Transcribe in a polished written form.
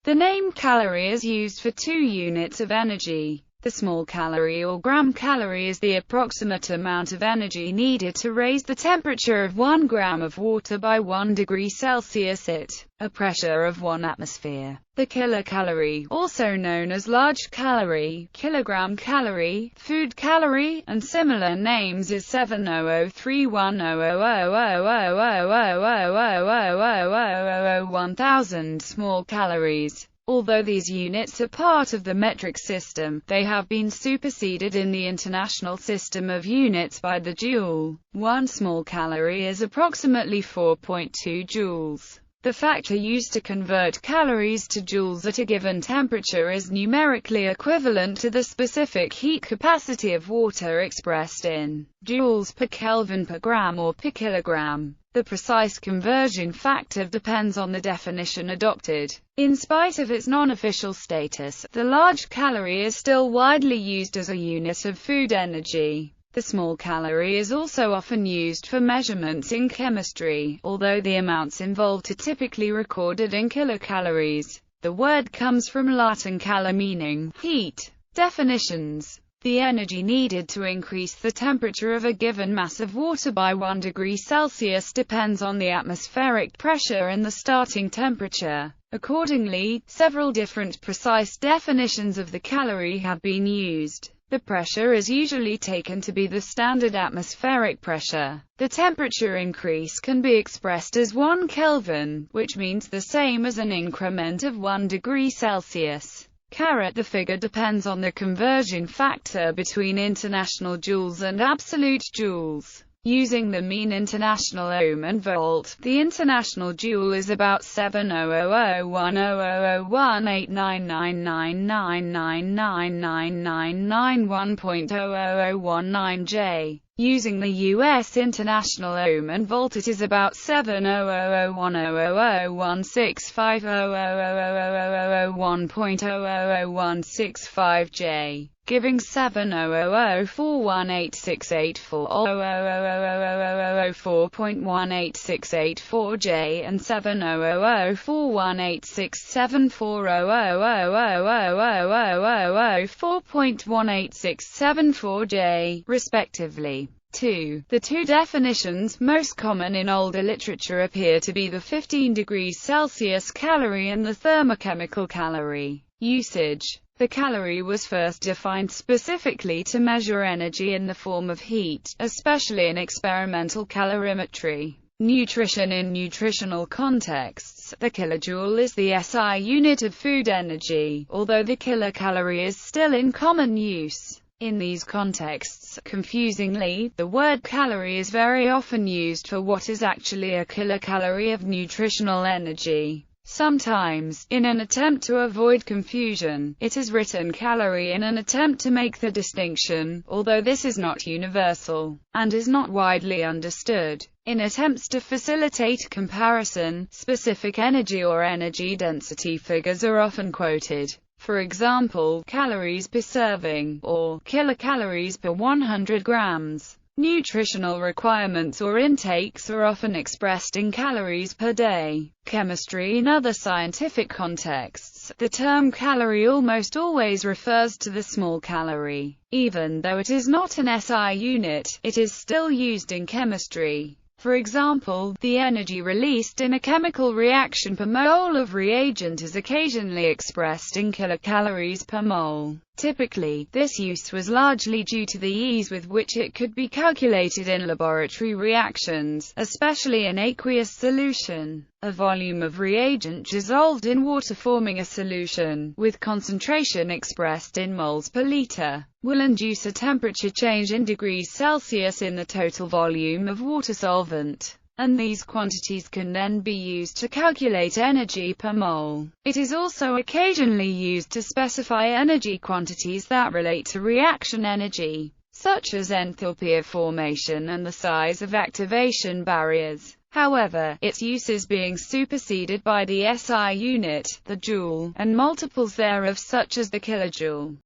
The name calorie is used for 2 units of energy. The small calorie or gram calorie is the approximate amount of energy needed to raise the temperature of 1 gram of water by 1 degree Celsius at a pressure of 1 atmosphere. The kilocalorie, also known as large calorie, kilogram calorie, food calorie, and similar names, is 70031000000000000000000000000000000000000000000000000000000000000000000000000000000000000000000000000000000000000000000000000000000000000000000000000000000000000000000000000000000000000000000000000000000000000000000000000000000000000000000 been superseded in the international system of units by the joule. 1 small calorie is approximately 4.2 joules. The factor used to convert calories to joules at a given temperature is numerically equivalent to the specific heat capacity of water expressed in joules per Kelvin per gram or per kilogram. The precise conversion factor depends on the definition adopted. In spite of its non-official status, the large calorie is still widely used as a unit of food energy. The small calorie is also often used for measurements in chemistry, although the amounts involved are typically recorded in kilocalories. The word comes from Latin cala, meaning heat. Definitions: the energy needed to increase the temperature of a given mass of water by 1 degree Celsius depends on the atmospheric pressure and the starting temperature. Accordingly, several different precise definitions of the calorie have been used. The pressure is usually taken to be the standard atmospheric pressure. The temperature increase can be expressed as 1 Kelvin, which means the same as an increment of 1 degree Celsius. The figure depends on the conversion factor between international joules and absolute joules. Using the mean international ohm and volt, the international joule is about 7000100018999999991.00019 J. Using the US international ohm and volt, it is about 70001000165000001.0000165 J, giving 70004186840000004.18684 J and 70041867400000004.18674 J, respectively. 2. The two definitions most common in older literature appear to be the 15 degrees Celsius calorie and the thermochemical calorie. Usage: the calorie was first defined specifically to measure energy in the form of heat, especially in experimental calorimetry. Nutrition: in nutritional contexts, the kilojoule is the SI unit of food energy, although the kilocalorie is still in common use. In these contexts, confusingly, the word calorie is very often used for what is actually a kilocalorie of nutritional energy. Sometimes, in an attempt to avoid confusion, it is written calorie in an attempt to make the distinction, although this is not universal, and is not widely understood. In attempts to facilitate comparison, specific energy or energy density figures are often quoted. For example, calories per serving, or kilocalories per 100 grams. Nutritional requirements or intakes are often expressed in calories per day. Chemistry: in other scientific contexts, the term calorie almost always refers to the small calorie. Even though it is not an SI unit, it is still used in chemistry. For example, the energy released in a chemical reaction per mole of reagent is occasionally expressed in kilocalories per mole. Typically, this use was largely due to the ease with which it could be calculated in laboratory reactions, especially in aqueous solution. A volume of reagent dissolved in water forming a solution, with concentration expressed in moles per liter, will induce a temperature change in degrees Celsius in the total volume of water solvent, and these quantities can then be used to calculate energy per mole. It is also occasionally used to specify energy quantities that relate to reaction energy, such as enthalpy of formation and the size of activation barriers. However, its use is being superseded by the SI unit, the joule, and multiples thereof such as the kilojoule.